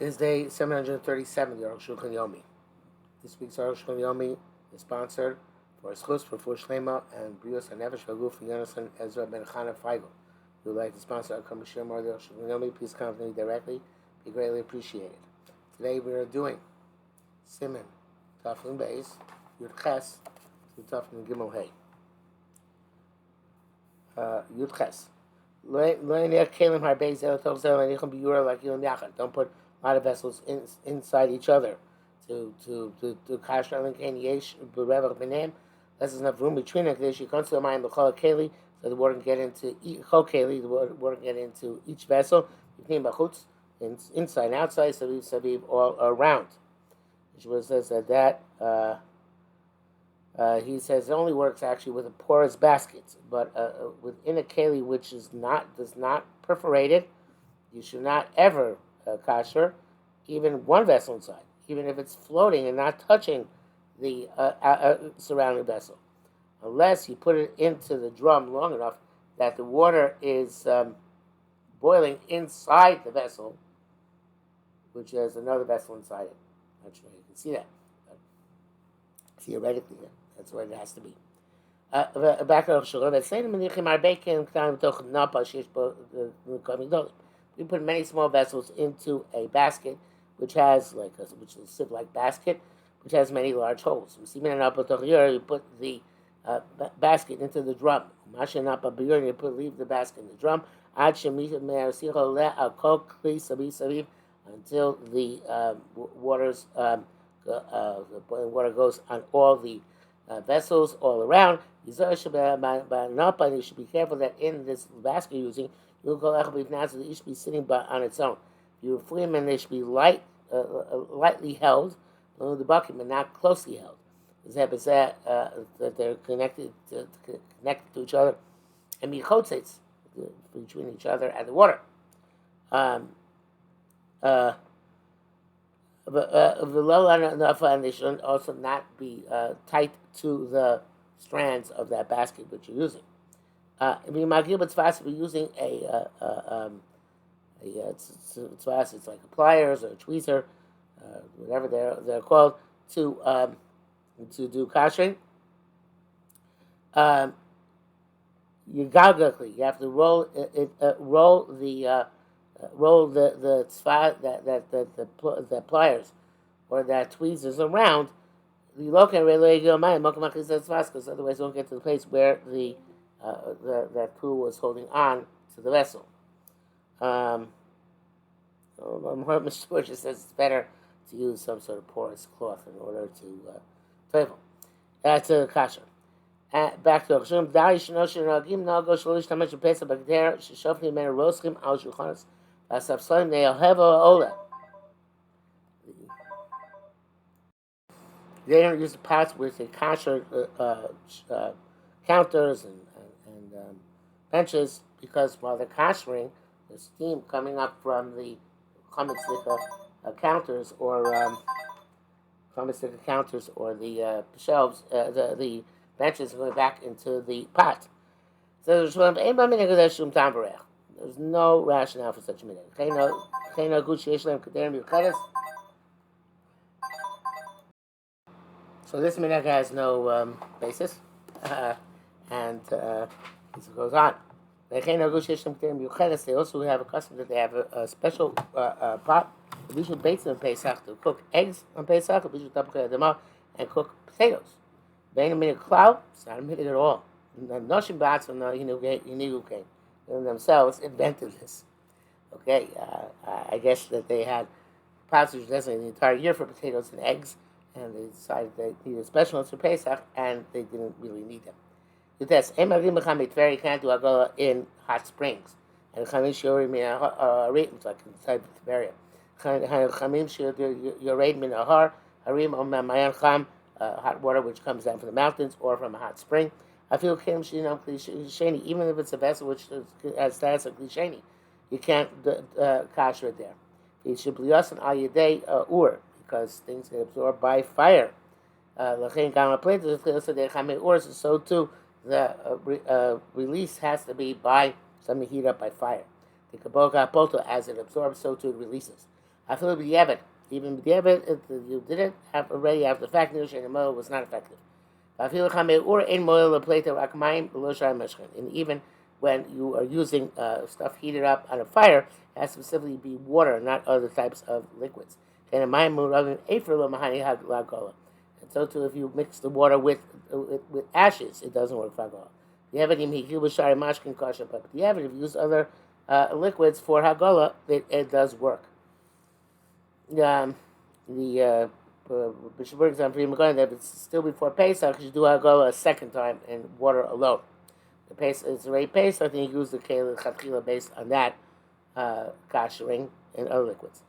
is day 737, the Arukh HaShulchan Yomi. This week's Arukh HaShulchan Yomi is sponsored for Schutz for Shlema and Brios HaNefesh Haguf for Yonason Ezra Ben Chana Feigl. If you would like to sponsor our Kamashir Mar the Arukh HaShulchan Yomi, please contact me directly. Be greatly appreciated. Today we are doing Siman Taflin Beis Yud Ches to Taflin Gimel Hey. Yud Ches. Don't put a lot of vessels inside each other to kasher and yesh b'revach b'neim. Less enough room between them. She comes to the mind l'chol keli, so the water can get into chol keli. The water can get into each vessel. Between bachutz, inside and outside, saviv all around. Yeshua says that. He says it only works actually with a porous basket, but within a keli which does not perforate it, you should not ever kasher even one vessel inside, even if it's floating and not touching the surrounding vessel, unless you put it into the drum long enough that the water is boiling inside the vessel, which has another vessel inside it. Not sure you can see that, but theoretically, that's what it has to be. Back to we put many small vessels into a basket, which is a sieve-like basket, which has many large holes. You put the basket into the drum. You leave the basket in the drum until the boiling water goes on all the vessels all around. You should be careful that in this basket you're using, it should be sitting on its own. You're free, and they should be lightly held, the bucket, but not closely held. That they're connected to each other, and mechotzets between each other and the water. And they should also not be tight to the strands of that basket which you're using. If you're using it's like a pliers or a tweezer, whatever they're called, to do kashering. You have to roll the tzva that pliers or that tweezers around. Because otherwise you won't get to the place where that tool was holding on to the vessel. Mr. Bush says it's better to use some sort of porous cloth in order to toivel. That's a kasher. Back to Arukh They don't use the pots with the kasher counters and benches, because while they're kashering, the steam coming up from the counters or the shelves, the benches going back into the pot. So there's no rationale for such a minute. So this minhag has no basis, and it goes on. They also have a custom that they have a special pot. We should bake them on Pesach to cook eggs on Pesach, and cook potatoes. Being a minhag cloud, it's not a minhag at all. Noshim bats and the themselves invented this. Okay, I guess that they had pots which designated the entire year for potatoes and eggs, and they decided they needed special ones for Pesach, and they didn't really need them. You can't do Agola in hot springs. And Chamim Shiori it's like inside of Tiberia. Chamim Shiori Min Ahar, Harim Mayan Cham, hot water which comes down from the mountains or from a hot spring. I feel even if it's a vessel which has status of klisheni, you can't kasher it there. It should be us an ayadei because things get absorbed by fire. So too, the release has to be by something heated up by fire. The kaboga poto, as it absorbs, so too it releases. I feel b'diavad. Even b'diavad, you did it already after the fact. Nirusha and the was not effective. I feel or in moil the plate of akmayim below shar meshchen. And even when you are using stuff heated up on a fire, it has to specifically be water, not other types of liquids. And so too, if you mix the water with ashes, it doesn't work for hagolah. The evidence he gil b'shari mashkin kosher, but the evidence if you use other liquids for hagolah, it does work. The Bishop for example, that if it's still before Pesach, you should do hagolah a second time in water alone. The Pesach, it's already Pesach, I think you use the keli chatchila based on that koshering and other liquids.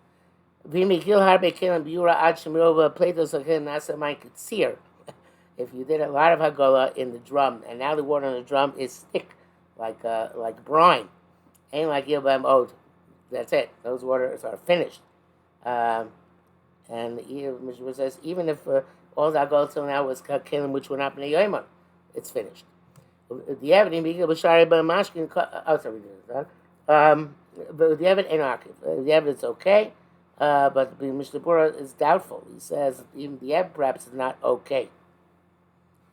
If you did a lot of hagolah in the drum, and now the water in the drum is thick, like brine, ain't like Yilbam Od. That's it. Those waters are finished. And Mishra says, even if all the hagolah till now was kelim, which were not b'nei yoimon, it's finished. The evidence, but the evidence ain't akiv. The evidence okay. But the Mishnah Berurah is doubtful. He says even the Ebb perhaps is not okay.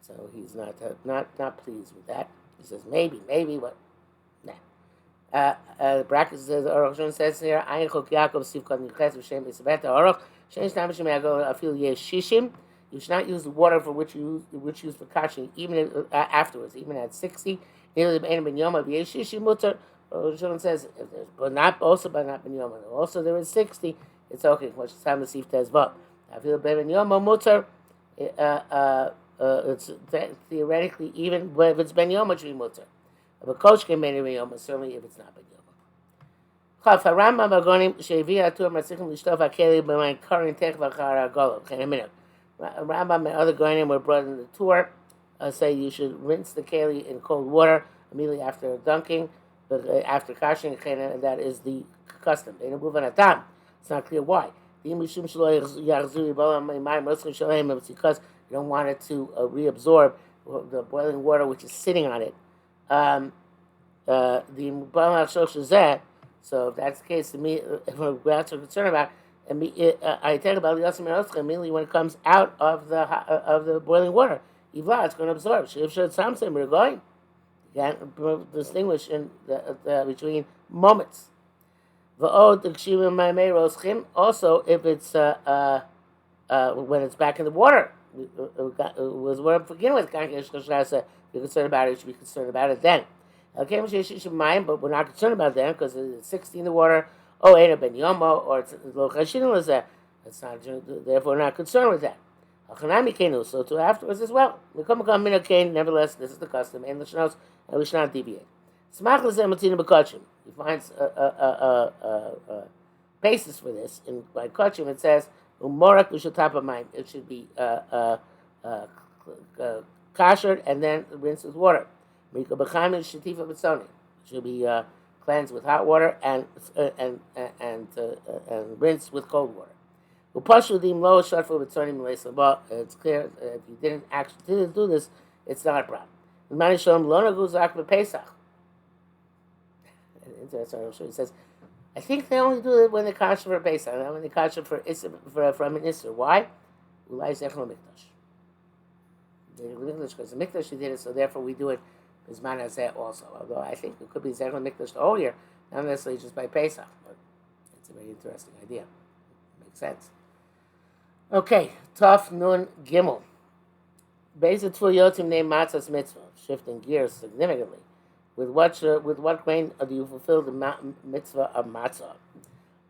So he's not pleased with that. He says maybe, but nah. The bracket says Arukh HaShulchan says here Ayin Chok Yaakov Siv Kol Niches V'Shem B'Sabeta Arukh Shein Shnam B'Shem Yagol Afil Yesh Shishim. You should not use the water for which you use for kashing even afterwards, even at 60. Nearly Ben Ben Yom of Yesh Shishim Mutter. Arukh HaShulchan says if there's but not Ben Yom. Also there is 60. It's okay. Much time to see if there's but. I feel Ben Yom Mutter. It's theoretically even if it's Ben Yom, it should be Mutter. If a coach can Ben Yom, certainly if it's not Ben Yom. Chaf Harambam Bagonim Shevi Atur Masichim Lishtof Akeli B'Mayin Karin Tech V'Chara Golov. Okay, a minute. Rambam and other Gonim were brought in the tour. Say you should rinse the keli in cold water immediately after dunking, after kashing, and that is the custom. It's not clear why. It's because you don't want it to reabsorb the boiling water which is sitting on it. So if that's the case, to me, if we're concerned about, I take about immediately when it comes out of the boiling water. Ivla, it's going to absorb. We're going. You can't distinguish between moments. Also, if it's when it's back in the water, was what I'm beginning with. If you're concerned about it, you should be concerned about it then. But we're not concerned about that because it's 60 in the water. Oh, ain't it ben yomo or it's lo chashin lezeh. It's not. Therefore, we're not concerned with that. So to afterwards as well. Nevertheless, this is the custom, and we should not deviate. He finds basis for this. In by Kachim, it says umorak l'shatapa. It should be kashered and then rinsed with water. It should be cleansed with hot water and rinsed with cold water. It's clear if you didn't actually do this, it's not a problem. He says, I think they only do it when they kasher for Pesach, not when they kasher from an Isser. Why? Because the Mikdash did it, so therefore we do it as man as that also. Although I think it could be Zechel Mikdash the whole year, not necessarily just by Pesach, but it's a very interesting idea. Makes sense. Okay, Taf Nun Gimel. Basic Tful Yotim named Matzah's Mitzvah, shifting gears significantly. With what grain do you fulfill the mitzvah of matzah?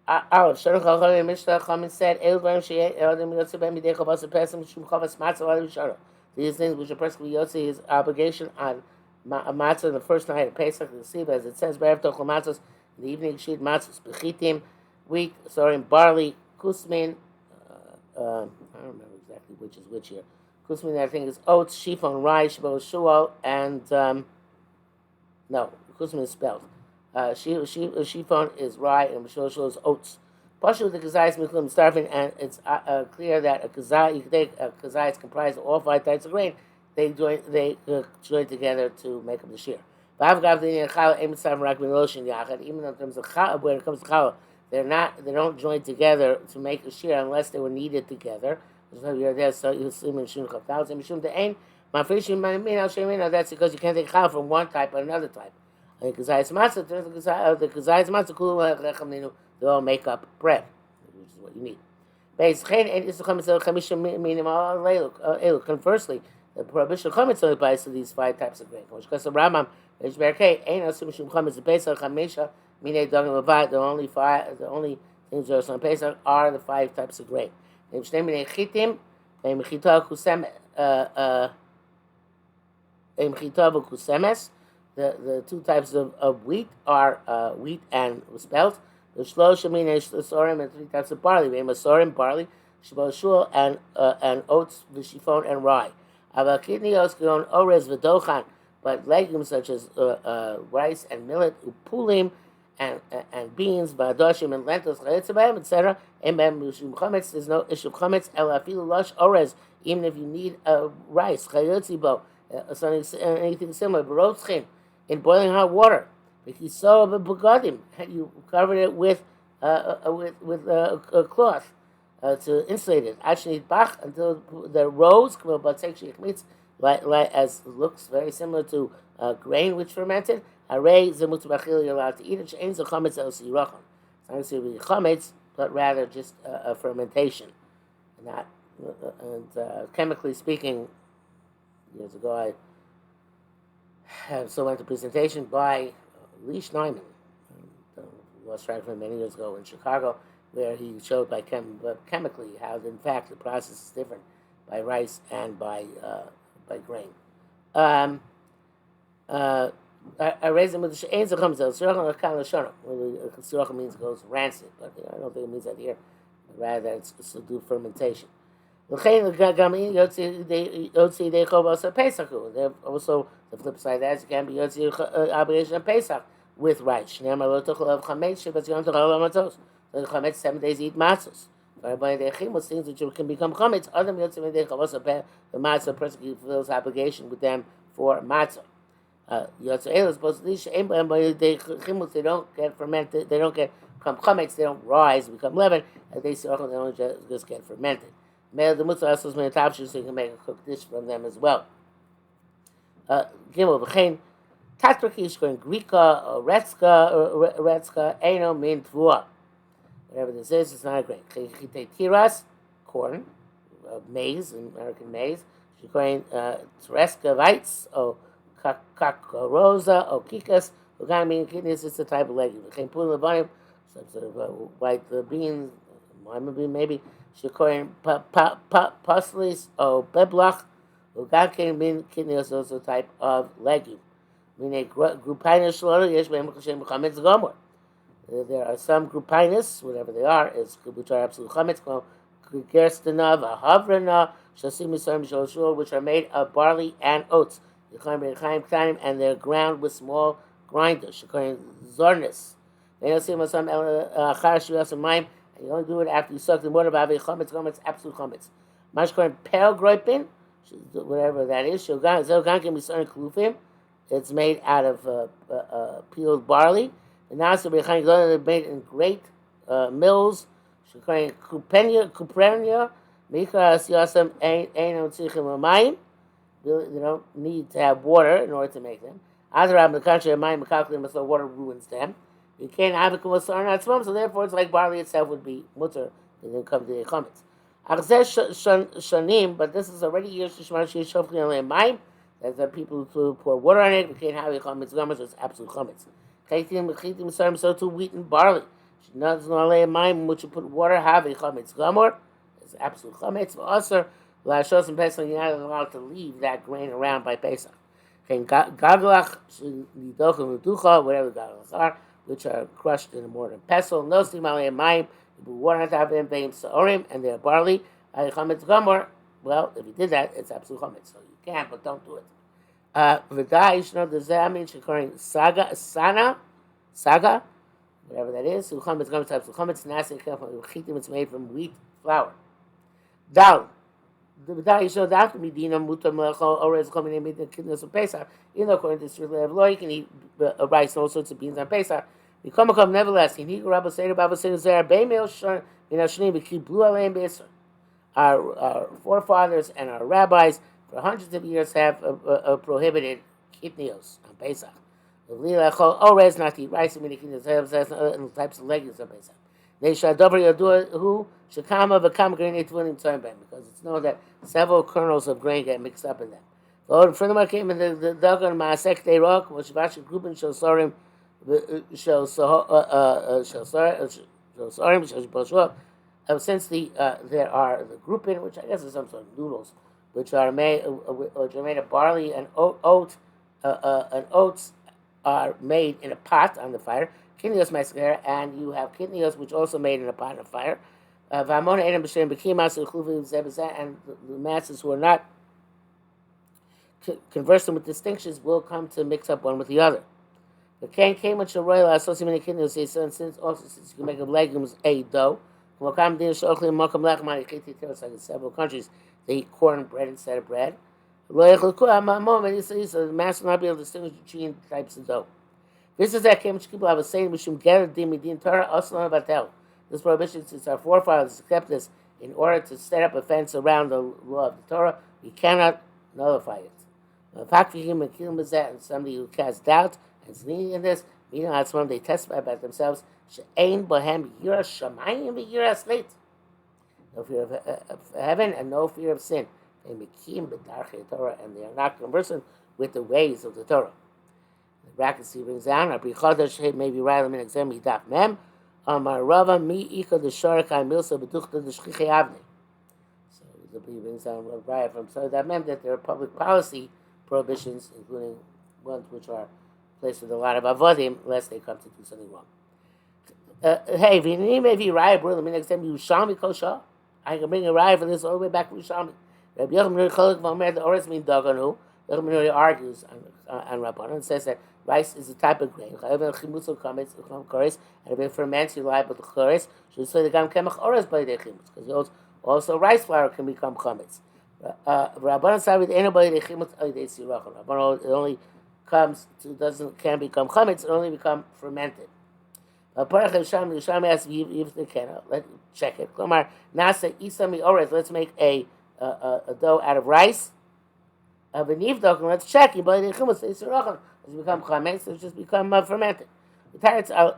Aleph, Shadach HaChamim Mishnah Chamin said, El Dvarim Sheyeh Elodim Yotzei B'Hem Midei Chavos HaPesach Mishum Chavos Matzah L'Adam Yishara. These things which a person will Yotzei his obligation on matzah in the first night of Pesach, the Siva, as it says, B'Erev Tochel Matzos, in the evening sheet matzos, Bechitim, wheat, barley, kusmin, I don't remember exactly which is which here. Kusmin, I think, is oats, shifon, rye, shibol, shual, and no, kusmin is spelled. Shifon is rye, and shul is oats. Partially the kazai is miklim starving, and it's clear that a kazai, you can take a kazai is comprised of all 5 types of grain. They join together to make up the shear. Even in terms of challah, They don't join together to make a shear unless they were needed together. So you're there, so you see mishum chaftaus and mishum de'ain. Mafrishim min al shemina. That's because you can't take chal from one type or another type. The kazayis matzah, the kazayis matzah, kulu lechem ninu. They all make up bread, which is what you need. Conversely, the prohibition of chametz only applies to these five types of grain. Because the Rambam, the only things that are on Pesach are the five types of grain. The two types of wheat are wheat and spelt. The shlosha sorim and three types of barley. We have sorim, barley, shul and oats, v'shifon and rye. Avakidnios gion orez v'dochan, but legumes such as rice and millet, upulim and beans, v'adoshim and lentils, chayetzabim, etc. Emem mishum chametz. There's no issue of chametz. El afilu lush orez. Even if you need rice, chayotzibo, anything similar, barotzchin, in boiling hot water. You covered it with a cloth to insulate it. Actually, bach until the rose like as looks very similar to grain which fermented. Hare zemutabachil, you're allowed to eat it. Ain't chametz el sirachon. It's not going to be chametz, but rather just a fermentation. Not chemically speaking. Years ago, I went to a presentation by Lee Schneiman, lost track of him many years ago in Chicago, where he showed chemically how, in fact, the process is different by rice and by grain. I raised him with the she'ein zecham zel sirachon akan l'shono. Sirachon means it goes rancid, but I don't think it means that here. Rather, that it's to do fermentation. Also, the flip side of that is it can be obligation of Pesach with rice. The chametz 7 days eat matzos. Things which can become chametz. Other the matzah person fulfills obligation with them for matzah. They don't get fermented. They don't become chametz. They don't rise, become leaven. They only just get fermented. The mutzah also is many options, so you can make a cooked dish from them as well. Gimel v'chein tatrakish going Grika or Retska eno min tvua. Whatever this is, it's not a grain. Chite tiras, corn, maize, American maize. Shekoin Tereska Weitz or Kakarosa or Kikas. Ugamin kidneys, it's a type of legume. V'chein pulin levanim, some sort of white beans, maybe. Shekoin paslis or beblach. Ugakin min kidneys is also a type of legume. There are some groupinus, whatever they are, which are absolute chametz, which are made of barley and oats, and they're ground with small grinders. Zornis. And you only do it after you suck the water. Chametz, absolute chametz. Mashkoin pale groipin, whatever that is. It's made out of peeled barley. And now they're made in great mills. Kuprenia, they don't need to have water in order to make them. So water ruins them. You can't have it, so therefore it's like barley itself would be mutter, and then come to the chametz. But this is already years that the people who pour water on it, we can't have it chametz gomer, so it's absolute chametz. So too wheat and barley. Which you put water, have a chametz gomer, it's absolute chametz. But also, Lashos and Pesach, you're not allowed to leave that grain around by Pesach. Gaglach, whatever gaglach are, which are crushed in a mortar and pestle. No steam alei mayim. You put water on top of them, veim saorim, and they're barley. Chametz gomer. Well, if you did that, it's absolute chametz. So you can, but don't do it. V'dai shno dezeh means shekoring saga, whatever that is. Chametz gomer types of chametz. Nasi chitim. It's made from wheat flour. Dal. The v'dai shno daf midina mutar melecho orez chol minei midina kidnos of Pesach. Even though according to Strict Lev Law, you can eat rice and all sorts of beans on Pesach. We come nevertheless. He Rabbi Seder Baba Seder Zer Beimel Shon Min Hashnim B'Ki Blu Aleim B'Isra. Our forefathers and our rabbis for hundreds of years have prohibited kitnios on Pesach. Always not to eat rice and and types of legumes on Pesach. They shall double who shakama v'kam grain etvunim tzayim b'hem, because it's known that several kernels of grain get mixed up in them. Furthermore, came in the Dagon Maasek Teirok, which Vashi Gruppen shall sorim shall sorim since there are the grouping, which I guess is some sort of noodles, which are made of barley and oats, and oats are made in a pot on the fire. Kidneys masker, and you have kidneys which also made in a pot on fire. And the masses who are not conversing with distinctions will come to mix up one with the other. The cane came with Sharoyla associated kidneys, since you can make of legumes a dough. Like in several countries, they eat corn bread instead of bread. So the master will not be able to distinguish between types of dough. This is that came people have a saying we should get a din Torah aslan batel. This prohibition, since our forefathers accept this in order to set up a fence around the law of the Torah, we cannot nullify it. And somebody who casts doubt and is leaning in this, meaning they testify about themselves. No fear of heaven and no fear of sin. And they are not conversant with the ways of the Torah. The brackets he brings down, maybe right in exam daf mem. Mi ika the sharakai milsa beduchta the shchiche avne. So he brings down a riot from so that meant that there are public policy prohibitions, including ones which are placed with a lot of avodim, lest they come to do something wrong. Hey, maybe riot brother min exam Yerushalmi kosher. I can bring a riot for this all the way back to Yerushalmi. Rabbi Yochanan Cholek Vomer the Ores min daganu. Yochanan argues on Rabbanan and says that rice is a type of grain. And if it ferments, you're liable to chores. Should say the gam kemach ores by the chimus, because also rice flour can become chametz. Rabbanan said with anybody the chimus oidei sirachon. Rabbanan it only can't become chametz. It only become fermented. Parach Yerushalmi asks if they can. Let's check it. Klamar nasa isami ores. Let's make a dough out of rice. Let's check. It become chametz. It's just become fermented. The answer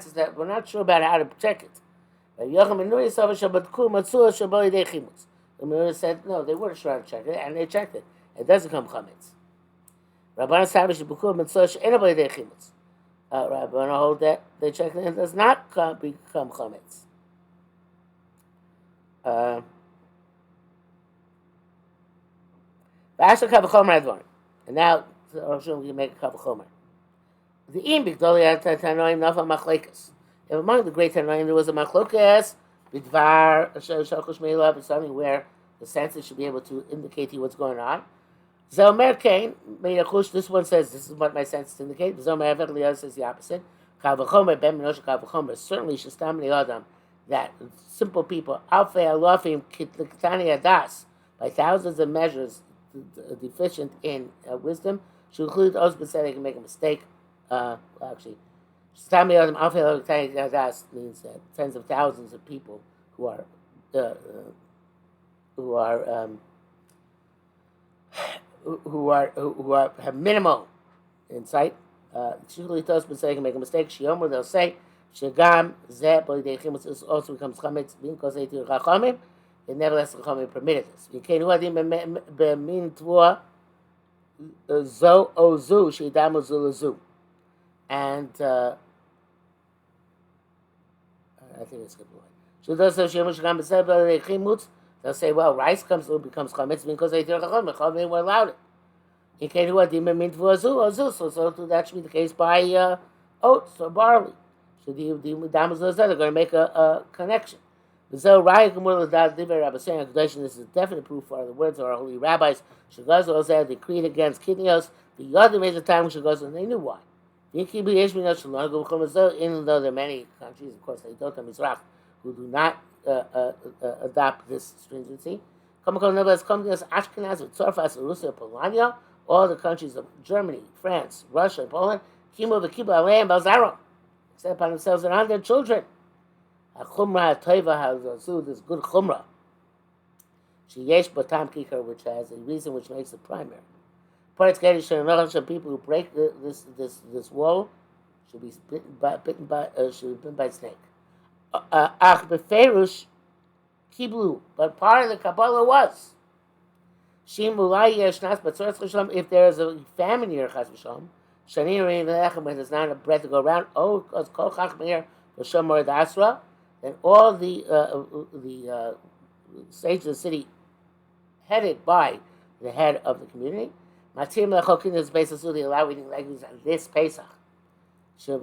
is that we're not sure about how to check it. The Menuri said no, they weren't sure how to check it, and they checked it. It doesn't become chametz. Rabbanan Savish Bukur Mitzvah anybody they chimetz. Rabbanan hold that they checked it and it does not become chametz. And now we make a couple chomer. The Imbik Doliat Tanoim Nafa Machlekas. If among the great Tanoim there was a Machlokas, Bidvar Shakush Meilab, something where the senses should be able to indicate to you what's going on. Zomer Kain, Meyachush, this one says this is what my senses indicate. Zomer Everly says the opposite. Kavachomer, Ben Menosh Kavachomer, certainly Shastam Adam, that simple people, Alfe Alofim Kitani Adas, by thousands of measures deficient in wisdom, should include those but say they can make a mistake. Actually, Shastam Adam Alfe Alofim Adas means that tens of thousands of people who have minimal insight. Usually those but say they can make a mistake. Shiomer, they'll say Shagam Zeh Boydei Chimus also becomes chametz because they do Chachamim. It nevertheless Chachamim permitted this. V'keinu adim b'min tvua zo ozu sheidamu zulazu, and I think it's a good point. So those say Shiomer Shagam Zeh Boydei Chimus. They'll say, well, rice becomes chametz because they do Chachamim. Chachamim were allowed it. So that should be the case by oats or barley. So the damazos are going to make a connection. This is a definite proof for the words of our holy rabbis. Shagaz decreed against kidneys. The other major time Shagaz, and they knew why. Even though there are many countries, of course, they don't have Mizrach, who do not adopt this stringency. Ashkenaz, Tzarfas, Russia, Polania, all the countries of Germany, France, Russia, and Poland Kimu v'kibu aleim balzaro. Set upon themselves and on their children. HaChumrah HaToiva HaZazu, this good chumrah. Sheyesh Batam Kikar, which has a reason which makes it primary. Parts people who break this wall should be bitten by snake. Ach beferush kiblu, but part of the Kabbalah was shimulai yeshnas b'tzoras chashem. If there is a famine here, chas v'shalom, shani rein lechem, when there's not a bread to go around, oh, because kol chach meir v'shomor d'asra, then all the sages of the city, headed by the head of the community, matim lechokin is based on they allow eating legumes on this Pesach. Now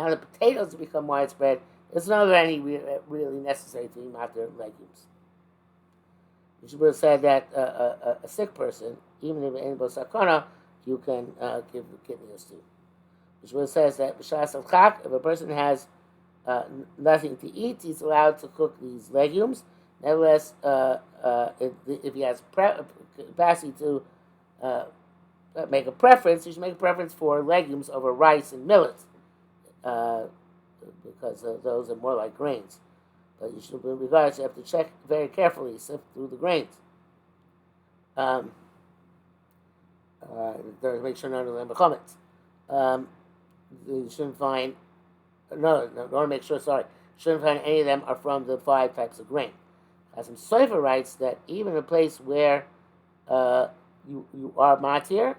the potatoes become widespread. It's not any really necessary to eat other legumes. Mishmur said that a sick person, even if in sakana, you can give the kidneys to. Mishmur says that if a person has nothing to eat, he's allowed to cook these legumes. Nevertheless, if he has capacity to make a preference, you should make a preference for legumes over rice and millet, because those are more like grains. But you should, regardless, you have to check very carefully, sift through the grains. To make sure none of them are comments. You shouldn't find, shouldn't find any of them are from the 5 types of grain. Some Sofer writes that even in a place where you are matir,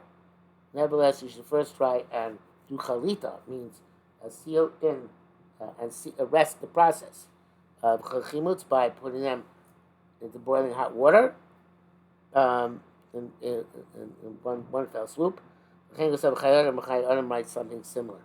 nevertheless you should first try and do chalita, means seal in and arrest the process of chimutz by putting them into boiling hot water in one fell swoop. Writes something similar.